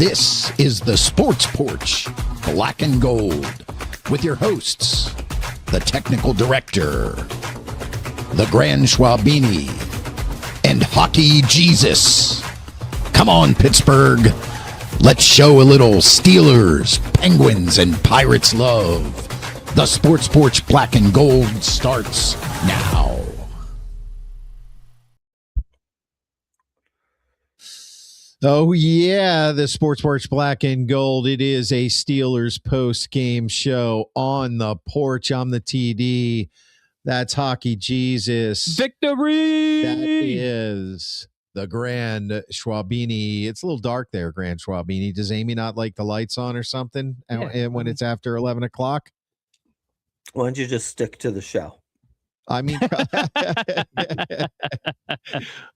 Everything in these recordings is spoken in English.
This is the Sports Porch, Black and Gold, with your hosts, the technical director, the Grand Schwabini, and Hockey Jesus. Come on, Pittsburgh. Let's show a little Steelers, Penguins, and Pirates love. The Sports Porch Black and Gold starts now. Oh, yeah, the Sports Porch Black and Gold. It is a Steelers post-game show on the porch. I'm the TD. That's Hockey Jesus. Victory! That is the Grand Schwabini. It's a little dark there, Grand Schwabini. Does Amy not like the lights on or something and when it's after 11 o'clock? Why don't you just stick to the show? I mean,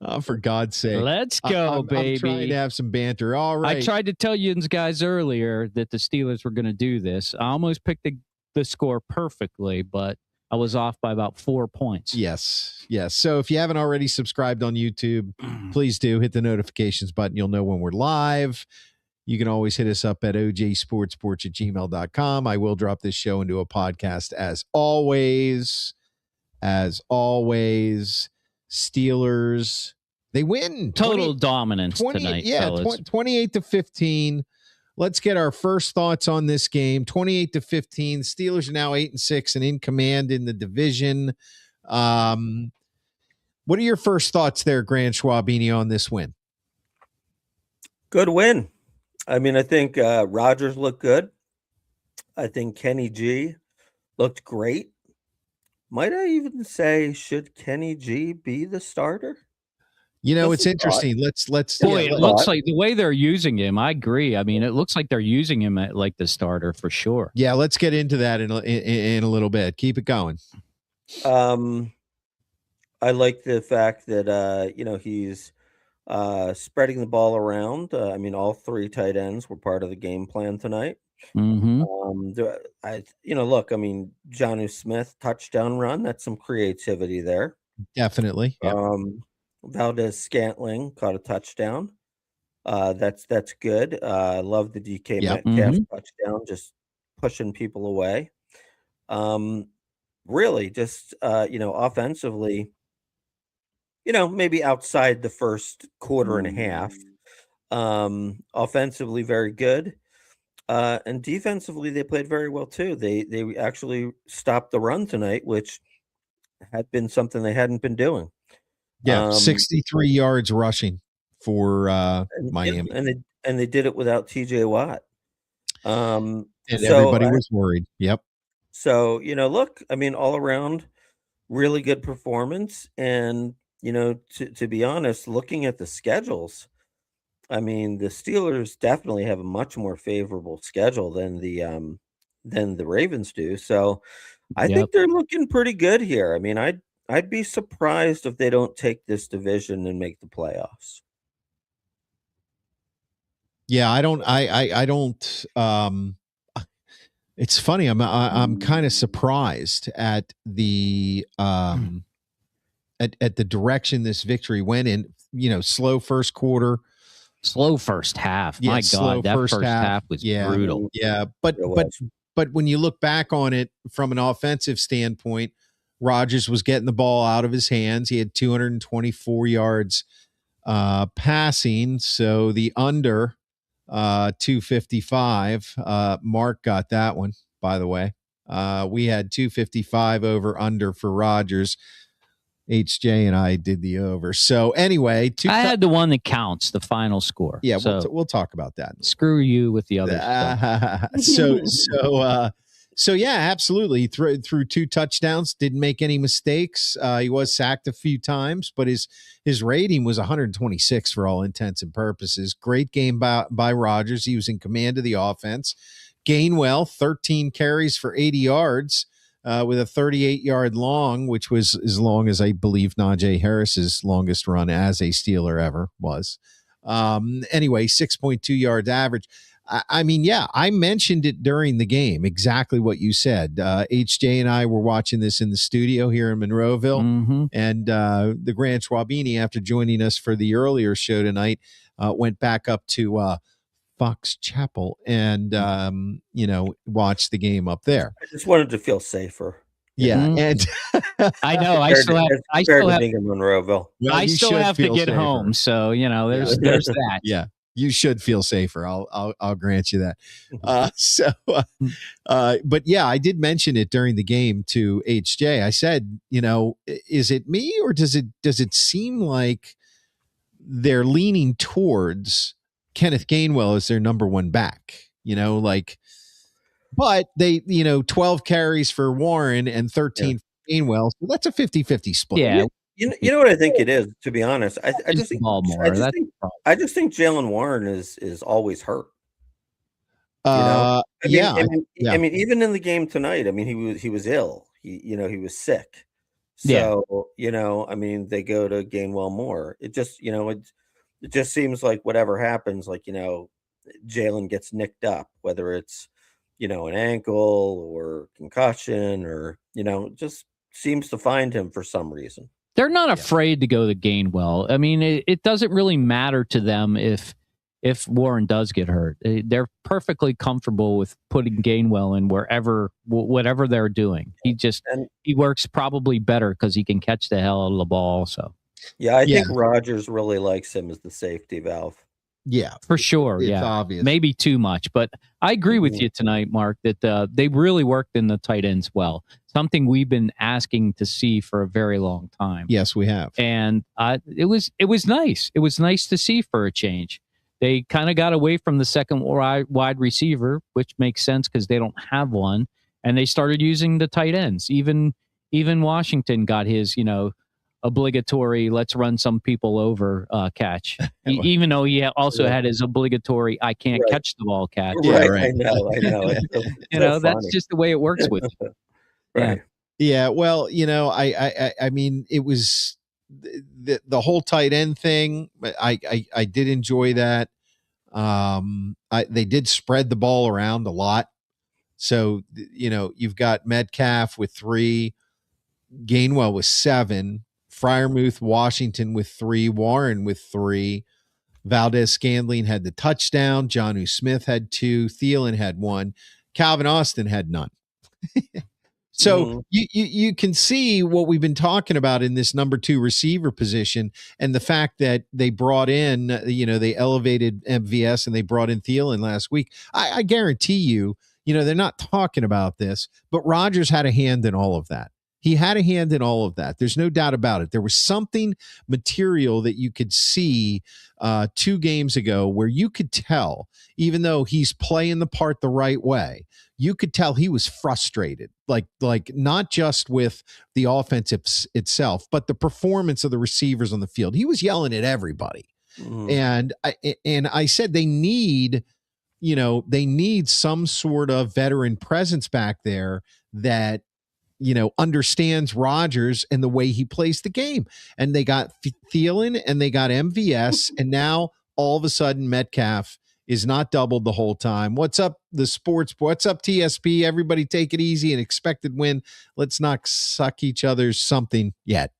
oh, for God's sake. Let's go, baby. I'm trying to have some banter. All right. I tried to tell you guys earlier that the Steelers were going to do this. I almost picked the score perfectly, but I was off by about 4 points. Yes. So if you haven't already subscribed on YouTube, please do. Hit the notifications button. You'll know when we're live. You can always hit us up at ojsportsporch@gmail.com. I will drop this show into a podcast as always. Steelers, they win. Total dominance tonight, fellas. 28-15. Let's get our first thoughts on this game. 28-15. Steelers are now 8-6 and in command in the division. What are your first thoughts there, Grand Schwabini, on this win? Good win. I mean, I think Rodgers looked good. I think Kenny G looked great. Might I even say, should Kenny G be the starter? You know, it's interesting. Let's. Boy, it looks like the way they're using him. I agree. I mean, it looks like they're using him at like the starter for sure. Yeah, let's get into that in a little bit. Keep it going. I like the fact that he's spreading the ball around. I mean, all three tight ends were part of the game plan tonight. Mm-hmm. Look, I mean, Jonnu Smith touchdown run. That's some creativity there. Definitely. Yep. Valdez Scantling caught a touchdown. That's good. I love the DK Metcalf touchdown, just pushing people away. Really, just offensively, maybe outside the first quarter and a half. Offensively, very good. And defensively, they played very well too. They actually stopped the run tonight, which had been something they hadn't been doing. Yeah, 63 yards rushing for Miami, and they did it without T.J. Watt. And everybody was worried. Yep. So look, I mean, all around, really good performance. And to be honest, looking at the schedules, I mean, the Steelers definitely have a much more favorable schedule than the Ravens do. So I think they're looking pretty good here. I mean, I'd be surprised if they don't take this division and make the playoffs. Yeah, I don't. It's funny. I'm kind of surprised at the at the direction this victory went in. Slow first quarter. Slow first half. My God, that first half was brutal. Yeah, but when you look back on it from an offensive standpoint, Rodgers was getting the ball out of his hands. He had 224 yards passing, so the under 255. Mark got that one, by the way. We had 255 over under for Rodgers. HJ and I did the over. So anyway, I had the one that counts, the final score. Yeah, so, we'll talk about that. Screw you with the other stuff. So yeah, absolutely. Threw two touchdowns, didn't make any mistakes. He was sacked a few times, but his rating was 126 for all intents and purposes. Great game by Rodgers. He was in command of the offense. Gainwell, 13 carries for 80 yards. With a 38-yard long, which was as long as I believe Najee Harris's longest run as a Steeler ever was. Anyway, 6.2 yards average. I mean, yeah, I mentioned it during the game, exactly what you said. HJ and I were watching this in the studio here in Monroeville, and the Grand Schwabini, after joining us for the earlier show tonight, went back up to Fox Chapel and watch the game up there. I just wanted to feel safer. Yeah, and I know I still have being in Monroeville. Well, I still have to get safer. home, so there's that. Yeah, you should feel safer. I'll grant you that. But yeah, I did mention it during the game to HJ. I said, is it me or does it seem like they're leaning towards Kenneth Gainwell as their number one back? But they, 12 carries for Warren and 13 for Gainwell. So that's a 50-50 split. Yeah. You know what I think it is, to be honest? I just think Jalen Warren is always hurt. I mean, even in the game tonight, I mean, he was ill. He was sick. So, I mean, they go to Gainwell more. It just, it just seems like whatever happens, like, Jalen gets nicked up, whether it's, an ankle or concussion or, just seems to find him for some reason. They're not afraid to go to Gainwell. I mean, it doesn't really matter to them if Warren does get hurt. They're perfectly comfortable with putting Gainwell in whatever they're doing. He works probably better because he can catch the hell out of the ball. So yeah, I think Rodgers really likes him as the safety valve. Yeah, for sure. It's obvious. Maybe too much, but I agree with you tonight, Mark, that they really worked in the tight ends well. Something we've been asking to see for a very long time. Yes, we have. And it was nice. It was nice to see for a change. They kind of got away from the second wide receiver, which makes sense because they don't have one, and they started using the tight ends. Even Washington got his, obligatory let's run some people over catch, even though he also had his obligatory I can't catch the ball catch. Right. I know. That's just the way it works with you. Right. Yeah. Well, I mean, it was the whole tight end thing. I did enjoy that. They did spread the ball around a lot. So, you've got Metcalf with 3, Gainwell with 7, Freiermuth, Washington with 3, Warren with 3, Valdez-Scantling had the touchdown, Jonnu Smith had 2, Thielen had 1, Calvin Austin had none. So you can see what we've been talking about in this number 2 receiver position, and the fact that they brought in, they elevated MVS and they brought in Thielen last week. I guarantee you, they're not talking about this, but Rodgers had a hand in all of that. He had a hand in all of that. There's no doubt about it. There was something material that you could see 2 games ago where you could tell, even though he's playing the part the right way, you could tell he was frustrated, like not just with the offense itself, but the performance of the receivers on the field. He was yelling at everybody. And I said they need some sort of veteran presence back there that understands Rodgers and the way he plays the game. And they got Thielen and they got MVS. And now all of a sudden Metcalf is not doubled the whole time. What's up, the sports? What's up, TSP? Everybody take it easy. An expected win. Let's not suck each other's something yet.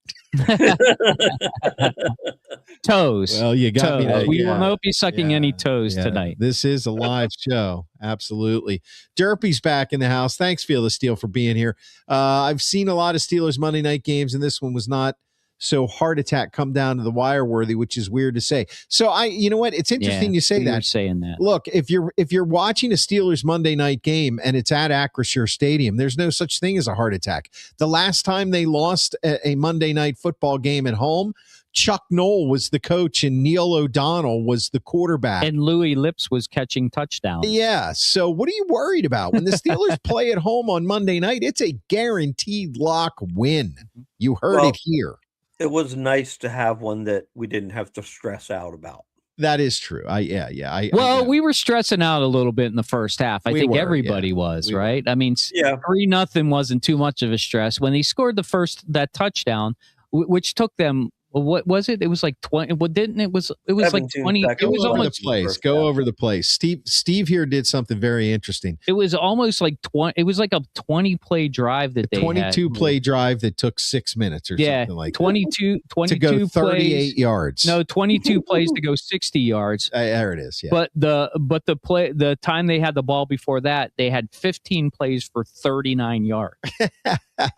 Toes. Well, you got me. We will not be sucking any toes tonight. This is a live show. Absolutely. Derpy's back in the house. Thanks, Feel the Steel, for being here. I've seen a lot of Steelers Monday night games, and this one was not so heart attack come down to the wire worthy, which is weird to say. So you know what? It's interesting you say that. Saying that. Look, if you're watching a Steelers Monday night game and it's at Acrisure Stadium, there's no such thing as a heart attack. The last time they lost a Monday night football game at home, Chuck Noll was the coach and Neil O'Donnell was the quarterback. And Louis Lips was catching touchdowns. Yeah. So what are you worried about? When the Steelers play at home on Monday night, it's a guaranteed lock win. You heard it here. It was nice to have one that we didn't have to stress out about. That is true. We were stressing out a little bit in the first half. I think everybody was, right? I mean, 3-0 wasn't too much of a stress. When they scored that touchdown, which took them Well, what was it? It was like 20. Well, didn't it was like 20. It Go was over almost the place. Go over the place. Steve here did something very interesting. It was almost like 20. It was like a 20 play drive that they 22 had. play drive that took 6 minutes or something like 22 to go 38 plays, yards. No, 22 plays to go 60 yards. There it is. Yeah. But the time they had the ball before that, they had 15 plays for 39 yards.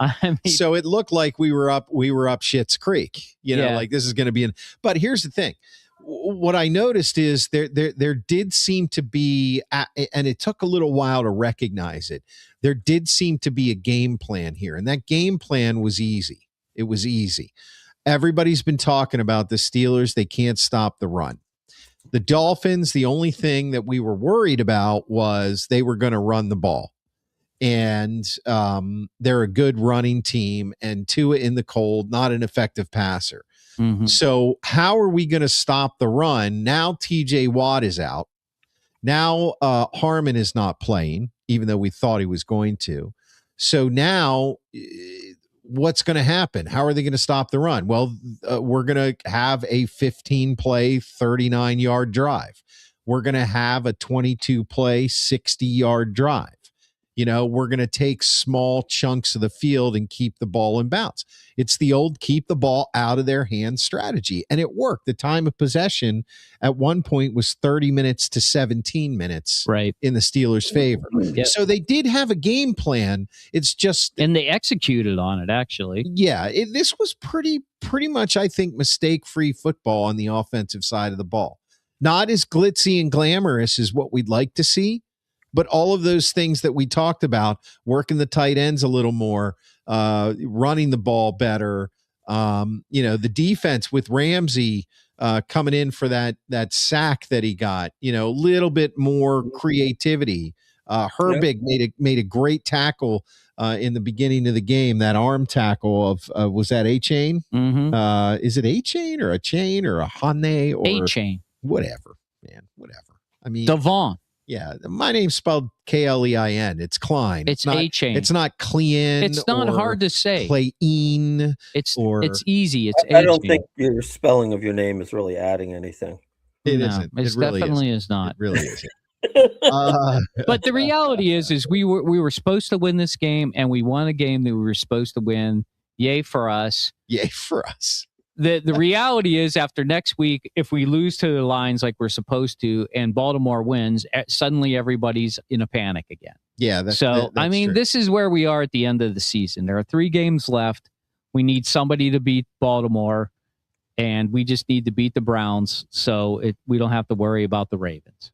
I mean, so it looked like we were up Schitt's Creek. Like this is going to be but here's the thing. What I noticed is there did seem to be, and it took a little while to recognize it, there did seem to be a game plan here. And that game plan was easy. It was easy. Everybody's been talking about the Steelers. They can't stop the run. The Dolphins, the only thing that we were worried about was they were going to run the ball. And they're a good running team, and Tua in the cold, not an effective passer. mm-hmm. So how are we going to stop the run? Now TJ Watt is out. Now Harmon is not playing, even though we thought he was going to. So now what's going to happen? How are they going to stop the run? Well, we're going to have a 15-play, 39-yard drive. We're going to have a 22-play, 60-yard drive. We're going to take small chunks of the field and keep the ball in bounds. It's the old keep the ball out of their hands strategy. And it worked. The time of possession at one point was 30 minutes to 17 minutes in the Steelers' favor. Yep. So they did have a game plan. It's just... And they executed on it, actually. Yeah. This was pretty much, I think, mistake-free football on the offensive side of the ball. Not as glitzy and glamorous as what we'd like to see, but all of those things that we talked about, working the tight ends a little more, running the ball better, the defense with Ramsey coming in for that sack that he got, a little bit more creativity. Herbig made a great tackle in the beginning of the game, that arm tackle of was that A-Chain? Mm-hmm. Is it A-Chain or a chain or a Hane or A-Chain? Whatever, man, whatever. I mean, Devon. Yeah, my name's spelled Klein. It's Klein. It's A-Chain. It's not Clean. It's not hard to say. Klein. It's easy. It's I don't think your spelling of your name is really adding anything. It isn't. It really definitely is not. It really isn't. But the reality is we were supposed to win this game, and we won a game that we were supposed to win. Yay for us. Yay for us. The reality is, after next week, if we lose to the Lions like we're supposed to, and Baltimore wins, suddenly everybody's in a panic again. Yeah. That's true. This is where we are at the end of the season. There are 3 games left. We need somebody to beat Baltimore, and we just need to beat the Browns, so we don't have to worry about the Ravens.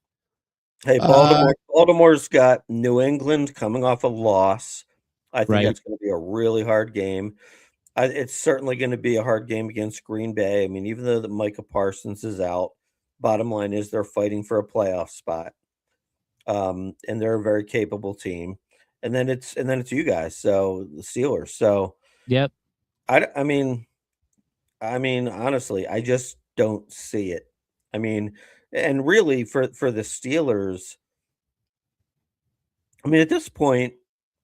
Hey, Baltimore's got New England coming off a loss. I think that's going to be a really hard game. It's certainly going to be a hard game against Green Bay. I mean, even though Micah Parsons is out, bottom line is they're fighting for a playoff spot, and they're a very capable team. And then it's you guys, so the Steelers. So yep. I mean, honestly, I just don't see it. I mean, and really for the Steelers, I mean, at this point,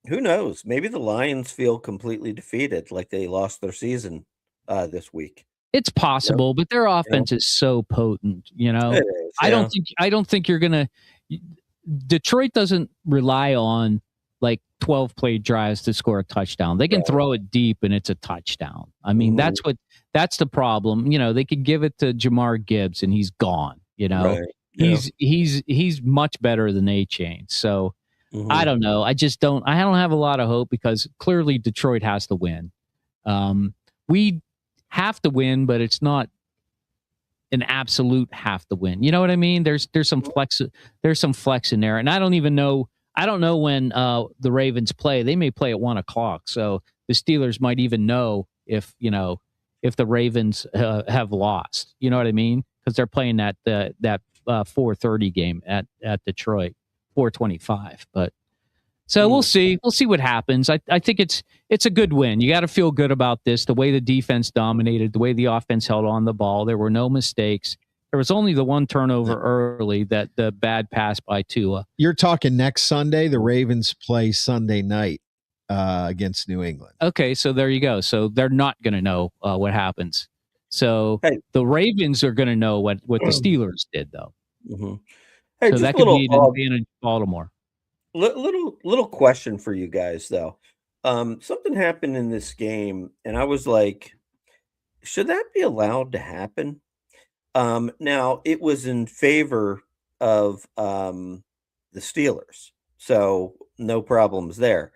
who knows? Maybe the Lions feel completely defeated, like they lost their season this week. It's possible, but their offense is so potent. It is, yeah. I don't think you're gonna. Detroit doesn't rely on like 12 play drives to score a touchdown. They can throw it deep and it's a touchdown. I mean, that's the problem. They could give it to Jamar Gibbs and he's gone. He's much better than A-Chain. So. Mm-hmm. I don't know. I don't have a lot of hope because clearly Detroit has to win. We have to win, but it's not an absolute have to win. You know what I mean? There's some flex in there. And I don't know when the Ravens play. They may play at 1:00. So the Steelers might even know if the Ravens have lost. You know what I mean? Because they're playing that 4:30 game at Detroit. 425, but so we'll see what happens. I think it's a good win. You got to feel good about this. The way the defense dominated, the way the offense held on the ball, there were no mistakes. There was only the one turnover early, that the bad pass by Tua. You're talking next Sunday. The Ravens play Sunday night against New England. Okay, so there you go. So they're not going to know what happens So Hey, the Ravens are going to know what the Steelers did, though. Hey, So just that a could be an little advantage to Baltimore. little question for you guys though. Something happened in this game, and I was like, should that be allowed to happen? Now it was in favor of the Steelers, so no problems there.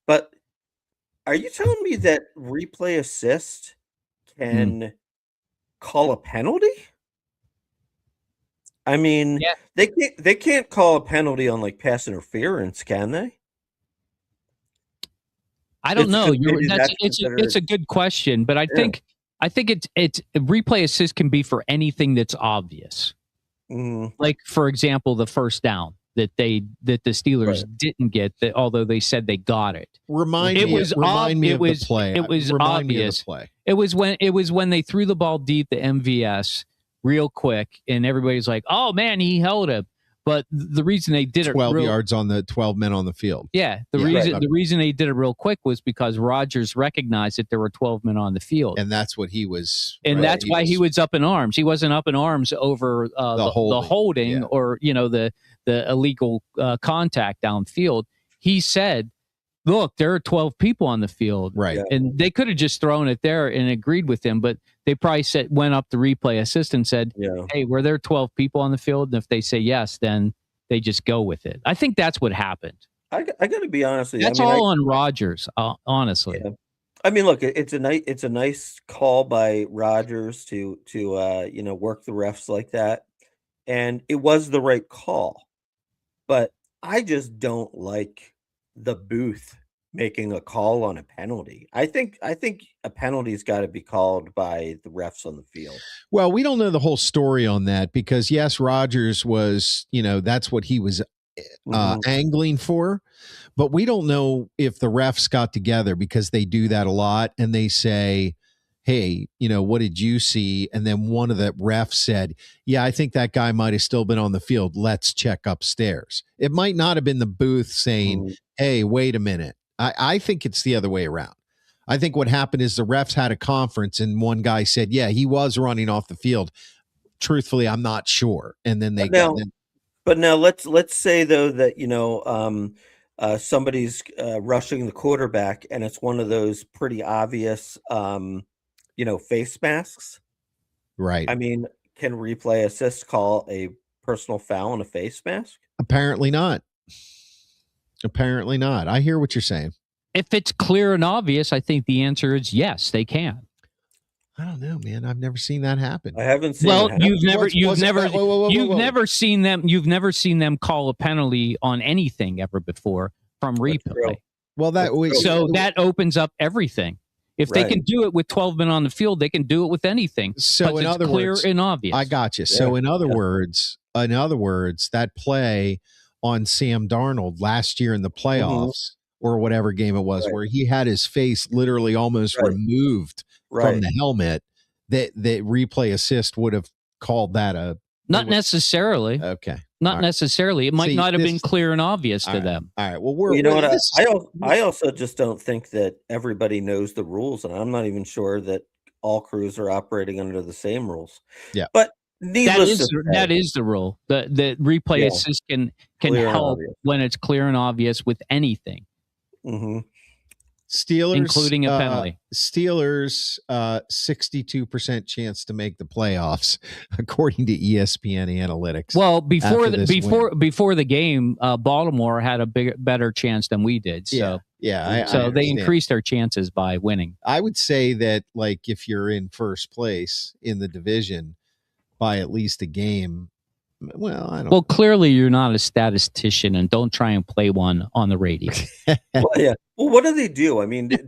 But are you telling me that replay assist Mm. can call a penalty? I mean, Yeah. they can't call a penalty on like pass interference, can they? I don't know. Maybe that's It's considered. a good question, but I Yeah. think it's replay assist can be for anything that's obvious. Mhm. Like, for example, the first down that the Steelers didn't get, that although they said they got it. Remind It me was of the play. It was Remind me of the obvious. play. It was when they threw the ball deep to MVS real quick, and everybody's like, "Oh man, he held him." But the reason they did 12 it yards on the 12 men on the field. the reason they did it real quick was because Rodgers recognized that there were 12 men on the field, And that's what he was. and that's why he was up in arms. He wasn't up in arms over the holding or the illegal contact downfield. He said, "Look, there are 12 people on the field." Right. Yeah. And they could have just thrown it there and agreed with him, but they probably went up the replay assist and said, Yeah. "Hey, were there 12 people on the field?" And if they say yes, then they just go with it. I think that's what happened. I got to be honest with you. That's all on Rodgers, honestly. Yeah. I mean, look, it's a nice call by Rodgers to work the refs like that, and it was the right call. But I just don't like the booth making a call on a penalty. I think a penalty's got to be called by the refs on the field. Well, we don't know the whole story on that because yes, Rodgers was, that's what he was angling for, but we don't know if the refs got together because they do that a lot and they say, "Hey, what did you see?" And then one of the refs said, "Yeah, I think that guy might have still been on the field. Let's check upstairs." It might not have been the booth saying, "Hey, wait a minute." I think it's the other way around. I think what happened is the refs had a conference and one guy said, "Yeah, he was running off the field. Truthfully, I'm not sure." And then they got in. But now let's say though that somebody's rushing the quarterback and it's one of those pretty obvious face masks. Right. I mean, can replay assist call a personal foul on a face mask? Apparently not. Apparently not. I hear what you're saying. If it's clear and obvious, I think the answer is yes, they can. I don't know, man. I've never seen that happen. I haven't seen. Well, it happen. you've never seen them call a penalty on anything ever before from replay. Well, that opens up everything. If they can do it with 12 men on the field, they can do it with anything. So in other clear words, and obvious. I got you. So in other words, that play on Sam Darnold last year in the playoffs or whatever game it was, where he had his face literally almost removed from the helmet, that replay assist would have called that a not necessarily. Okay. Not necessarily. It might not have been clear and obvious to them. All right. Well, I also just don't think that everybody knows the rules, and I'm not even sure that all crews are operating under the same rules. Yeah. But that is the rule. The replay assist can help when it's clear and obvious with anything. Steelers, including a penalty. Steelers, 62% chance to make the playoffs, according to ESPN analytics. Well, before the game, Baltimore had a better chance than we did. So I they increased their chances by winning. I would say that, like, if you're in first place in the division by at least a game. Well, I don't. Well, clearly you're not a statistician, and don't try and play one on the radio. Well, yeah. Well, what do they do? I mean, do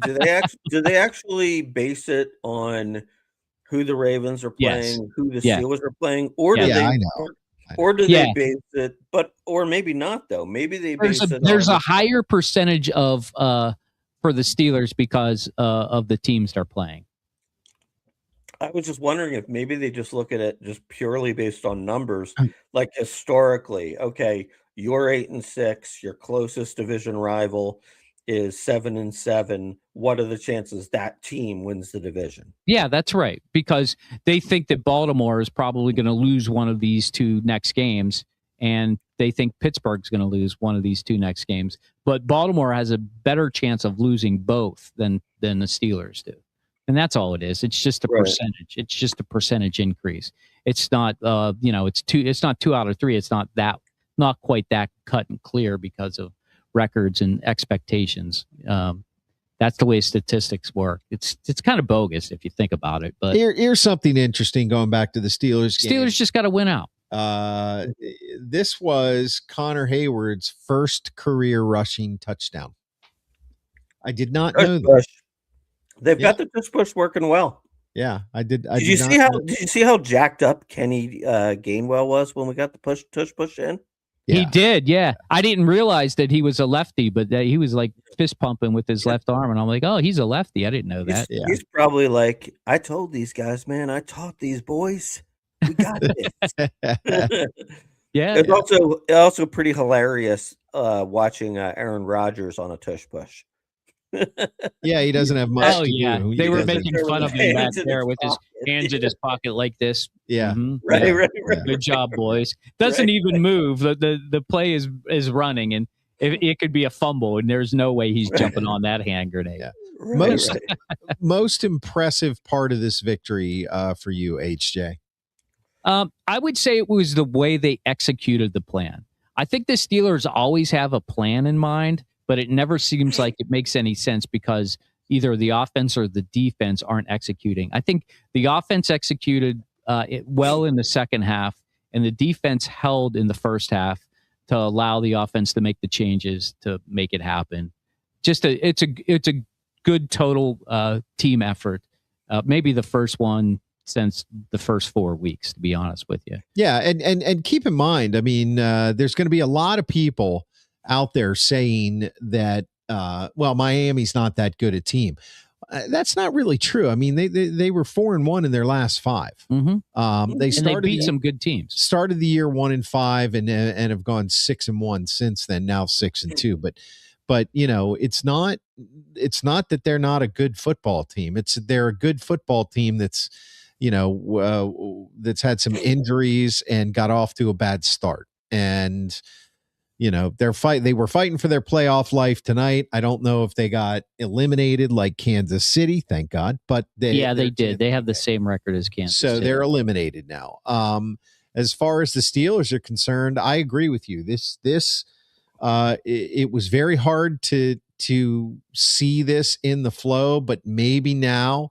they actually base it on who the Ravens are playing, who the Steelers are playing, or do they? Or do they base it? Or maybe not though. Maybe they base it. There's a higher percentage of for the Steelers because of the teams they're playing. I was just wondering if maybe they just look at it just purely based on numbers, like historically. Okay, you're 8-6, your closest division rival is 7-7. What are the chances that team wins the division? Yeah, that's right. Because they think that Baltimore is probably going to lose one of these two next games, and they think Pittsburgh's going to lose one of these two next games. But Baltimore has a better chance of losing both than the Steelers do. And that's all it is. It's just a percentage. It's just a percentage increase. It's not it's not 2 out of 3. It's not quite that cut and clear because of records and expectations. That's the way statistics work. It's kind of bogus if you think about it. But here's something interesting going back to the Steelers game. Steelers just got to win out. This was Connor Hayward's first career rushing touchdown. I did not know that. They've got the tush push working well. Yeah, I did. Did you see how jacked up Kenny Gainwell was when we got the tush push in? Yeah. He did, yeah. I didn't realize that he was a lefty, but he was like fist pumping with his left arm, and I'm like, oh, he's a lefty. I didn't know that. He's probably like, I told these guys, man, I taught these boys. We got this. Yeah. It's also pretty hilarious watching Aaron Rodgers on a tush push. Yeah, he doesn't have much to do. They were making fun of him back there with his hands in his pocket like this. Yeah. Mm-hmm. Right. Good job, boys. Doesn't even move. The play is running, and it could be a fumble, and there's no way he's jumping on that hand grenade. Yeah. Most impressive part of this victory for you, HJ? I would say it was the way they executed the plan. I think the Steelers always have a plan in mind, but it never seems like it makes any sense because either the offense or the defense aren't executing. I think the offense executed it well in the second half, and the defense held in the first half to allow the offense to make the changes to make it happen. It's a good total team effort. Maybe the first one since the first 4 weeks, to be honest with you. Yeah, and keep in mind, I mean, there's going to be a lot of people out there saying that, Miami's not that good a team. That's not really true. I mean, they were 4-1 in their last 5. Mm-hmm. They beat some good teams. Started the year 1-5 and have gone 6-1 since then. Now 6-2. But it's not that they're not a good football team. They're a good football team that's that's had some injuries and got off to a bad start. And they were fighting for their playoff life tonight. I don't know if they got eliminated like Kansas City, thank God, but they did. They have the same record as Kansas City. So they're eliminated now. As far as the Steelers are concerned, I agree with you. It was very hard to see this in the flow, but maybe now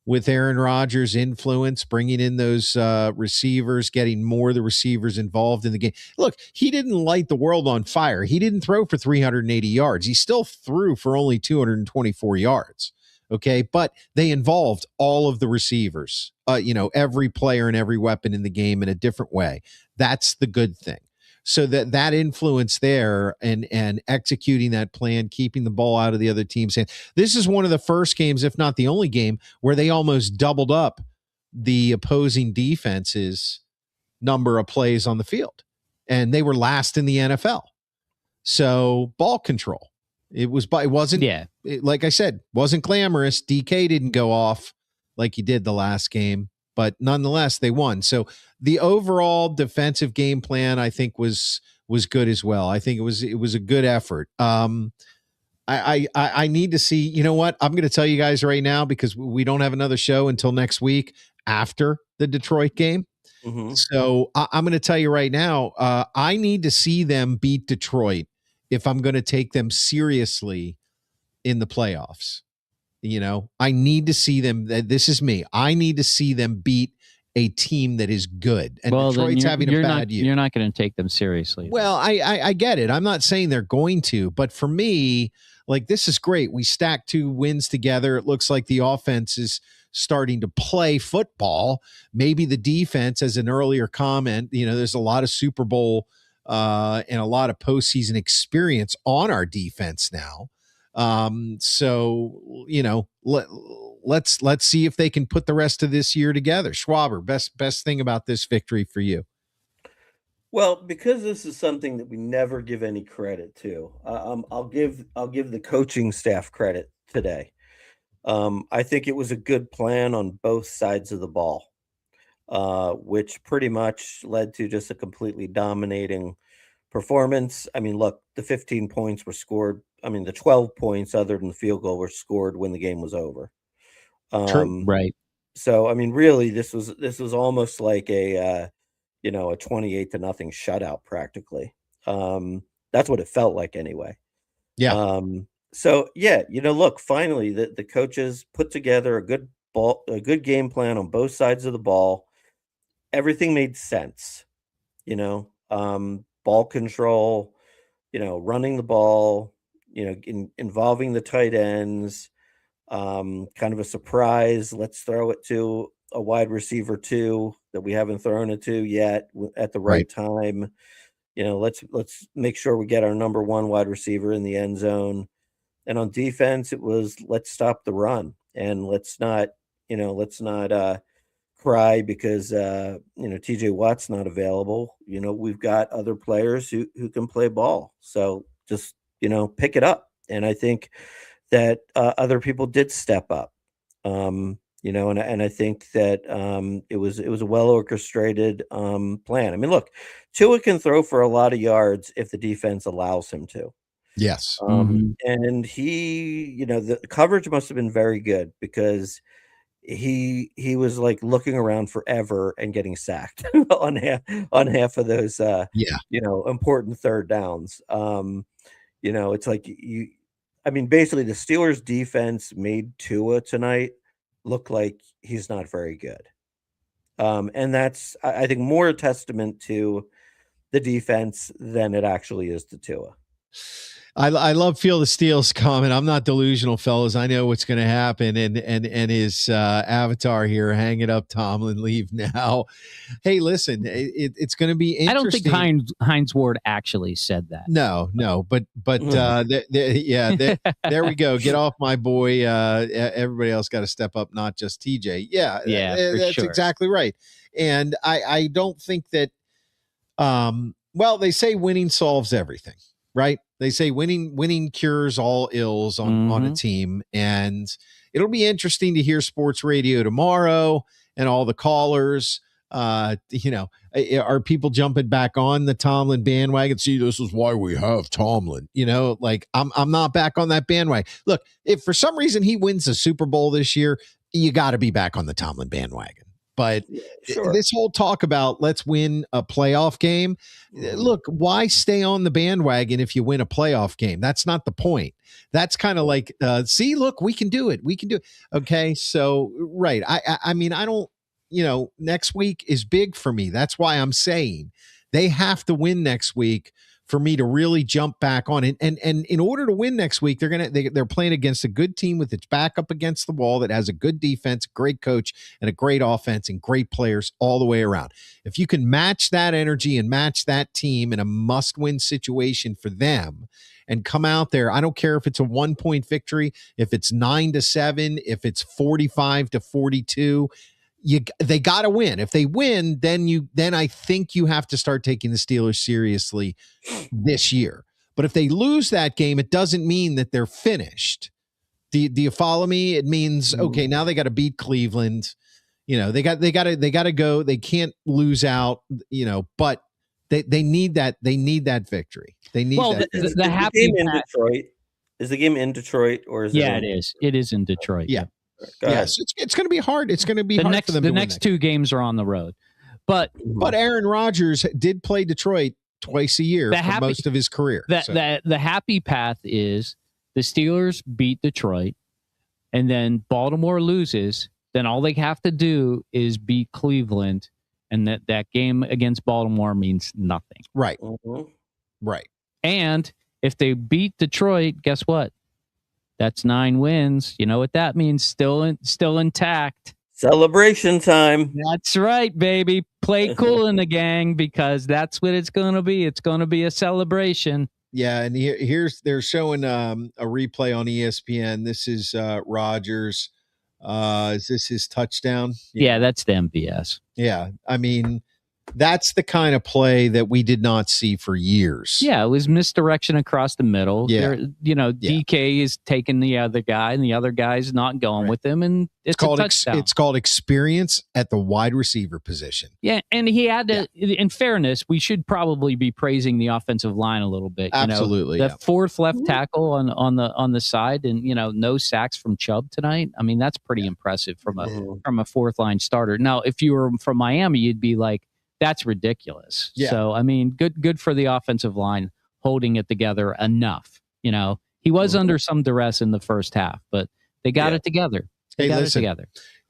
with Aaron Rodgers' influence, bringing in those receivers, getting more of the receivers involved in the game. Look, he didn't light the world on fire. He didn't throw for 380 yards. He still threw for only 224 yards. Okay, but they involved all of the receivers, every player and every weapon in the game in a different way. That's the good thing. So that influence there and executing that plan, keeping the ball out of the other team's hand. This is one of the first games, if not the only game, where they almost doubled up the opposing defense's number of plays on the field. And they were last in the NFL. So ball control. Like I said, wasn't glamorous. DK didn't go off like he did the last game, but nonetheless, they won. So the overall defensive game plan, I think, was good as well. I think it was a good effort. I need to see, you know what? I'm going to tell you guys right now, because we don't have another show until next week after the Detroit game. Mm-hmm. So I'm going to tell you right now, I need to see them beat Detroit if I'm going to take them seriously in the playoffs. I need to see them. This is me. I need to see them beat a team that is good. And Detroit's having a bad year. You're not going to take them seriously. Well, I get it. I'm not saying they're going to, but for me, like, this is great. We stacked 2 wins together. It looks like the offense is starting to play football. Maybe the defense, as an earlier comment, there's a lot of Super Bowl and a lot of postseason experience on our defense now. So let's see if they can put the rest of this year together. Schwaber, best thing about this victory for you. Well, because this is something that we never give any credit to, I'll give the coaching staff credit today. I think it was a good plan on both sides of the ball, which pretty much led to just a completely dominating performance. I mean, look, the 15 points were scored. I mean, the 12 points, other than the field goal, were scored when the game was over. True. Um, Right. so, I mean, really, this was almost like a 28 to nothing shutout practically. That's what it felt like anyway. Yeah. So yeah, look, finally the coaches put together a good game plan on both sides of the ball. Everything made sense, ball control, running the ball, involving the tight ends, kind of a surprise. Let's throw it to a wide receiver too that we haven't thrown it to yet at the right Right. time. Let's make sure we get our number one wide receiver in the end zone. And on defense, it was let's stop the run and let's not cry because TJ Watt's not available. We've got other players who can play ball. So just pick it up. And I think that other people did step up. And I think that it was a well orchestrated plan. I mean, look, Tua can throw for a lot of yards if the defense allows him to. Yes. And the coverage must have been very good because he was like looking around forever and getting sacked on half of those Yeah. important third downs. It's like I mean, basically the Steelers defense made Tua tonight look like he's not very good. And that's I think more a testament to the defense than it actually is to Tua. I love Feel the Steel's comment. I'm not delusional, fellas. I know what's going to happen. And his avatar here, hang it up, Tomlin, leave now. Hey, listen, it's going to be interesting. I don't think Hines Ward actually said that. No, but there we go. Get off my boy. Everybody else got to step up, not just TJ. Yeah, that's sure. exactly right. And I don't think that. Well, they say winning solves everything, right? They say winning cures all ills on a team, and it'll be interesting to hear sports radio tomorrow and all the callers. Are people jumping back on the Tomlin bandwagon? See, this is why we have Tomlin. Like I'm not back on that bandwagon. Look, if for some reason he wins the Super Bowl this year, you got to be back on the Tomlin bandwagon. But Sure. This whole talk about let's win a playoff game, look, why stay on the bandwagon if you win a playoff game? That's not the point. That's kind of like, see, look, we can do it. We can do it. Okay, so, right. I mean, I don't, next week is big for me. That's why I'm saying they have to win next week for me to really jump back on it. And in order to win next week, they're playing against a good team with its back up against the wall that has a good defense, great coach, and a great offense and great players all the way around. If you can match that energy and match that team in a must-win situation for them and come out there, I don't care if it's a 1-point victory, if it's 9-7, if it's 45-42, they got to win. If they win, then I think you have to start taking the Steelers seriously this year. But if they lose that game, it doesn't mean that they're finished. Do you follow me? It means okay, now they got to beat Cleveland. They got to go. They can't lose out. But they need that. They need that victory. They need that. The happy game in Detroit. Is the game in Detroit or is it? Yeah, it is. It is in Detroit. Yeah. Yes, it's going to be hard. It's going to be hard for them. The next two games are on the road, but Aaron Rodgers did play Detroit twice a year for most of his career. The happy path is the Steelers beat Detroit, and then Baltimore loses. Then all they have to do is beat Cleveland, and that game against Baltimore means nothing. Right. Right. And if they beat Detroit, guess what? That's 9 wins. You know what that means? Still intact. Celebration time. That's right, baby. Play cool in the gang because that's what it's going to be. It's going to be a celebration. Yeah, and they're showing a replay on ESPN. This is Rodgers. Is this his touchdown? Yeah, that's the MVS. Yeah, I mean, That's the kind of play that we did not see for years. Yeah, it was misdirection across the middle. Yeah. DK is taking the other guy, and the other guy's not going with him, and it's called a touchdown. It's called experience at the wide receiver position. Yeah, and he had to. In fairness, we should probably be praising the offensive line a little bit. Absolutely, the fourth left tackle on the side, and no sacks from Chubb tonight. I mean, that's pretty impressive from a fourth line starter. Now, if you were from Miami, you'd be like, that's ridiculous. Yeah. So, I mean, good for the offensive line holding it together enough. He was under some duress in the first half, but they got it together.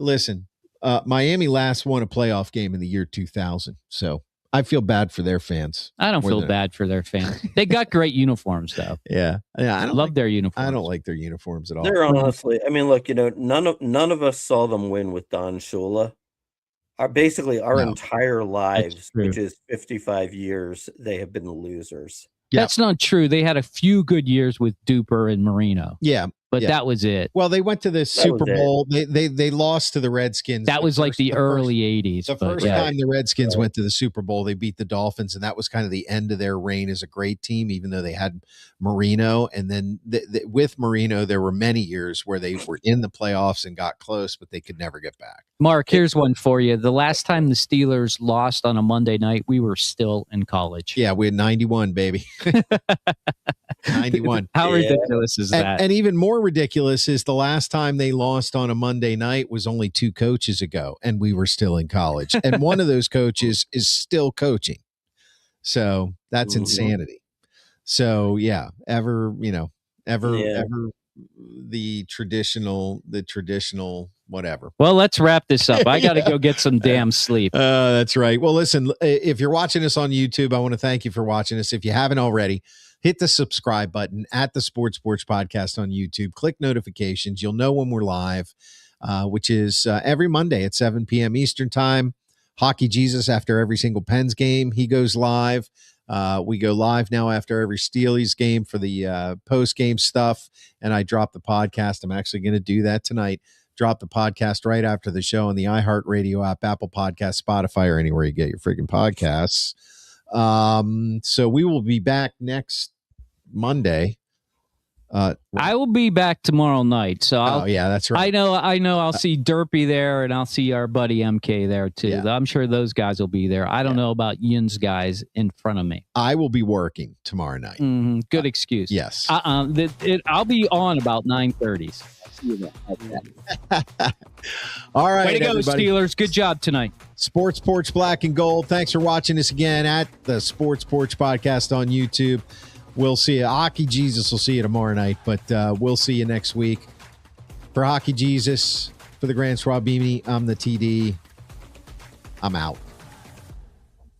Listen, Miami last won a playoff game in the year 2000. So I feel bad for their fans. I don't feel bad for their fans. They got great uniforms, though. Yeah. I love their uniforms. I don't like their uniforms at all. They're honestly, I mean, look, none of us saw them win with Don Shula. Our entire lives, which is 55 years, they have been losers. Yeah. That's not true. They had a few good years with Duper and Marino. Yeah. But that was it. Well, they went to the Super Bowl. They lost to the Redskins. That was like the early 80s. The first time the Redskins went to the Super Bowl, they beat the Dolphins, and that was kind of the end of their reign as a great team, even though they had Marino. And then with Marino, there were many years where they were in the playoffs and got close, but they could never get back. Mark, here's one for you. The last time the Steelers lost on a Monday night, we were still in college. Yeah, we had 91, baby. 91. How ridiculous is that? And even more ridiculous is the last time they lost on a Monday night was only 2 coaches ago, and we were still in college. And one of those coaches is still coaching. So that's insanity. So ever the traditional whatever. Well, let's wrap this up. I got to go get some damn sleep. That's right. Well, listen, if you're watching us on YouTube, I want to thank you for watching us. If you haven't already, hit the subscribe button at the Sports Podcast on YouTube. Click notifications. You'll know when we're live, which is every Monday at 7 p.m. Eastern time. Hockey Jesus after every single Pens game, he goes live. We go live now after every Steelers game for the post-game stuff, and I drop the podcast. I'm actually going to do that tonight. Drop the podcast right after the show on the iHeartRadio app, Apple Podcasts, Spotify, or anywhere you get your freaking podcasts. So we will be back next Monday. I will be back tomorrow night. So that's right. I know. I'll see Derpy there, and I'll see our buddy MK there too. Yeah. I'm sure those guys will be there. I don't know about Yin's guys in front of me. I will be working tomorrow night. Mm-hmm. Good excuse. Yes. I'll be on about 9:30. All right. Way to go, everybody. Steelers. Good job tonight. Sports Porch Black and Gold. Thanks for watching us again at the Sports Porch Podcast on YouTube. We'll see you. Hockey Jesus will see you tomorrow night, but we'll see you next week. For Hockey Jesus, for the Grand Swabini, I'm the TD. I'm out.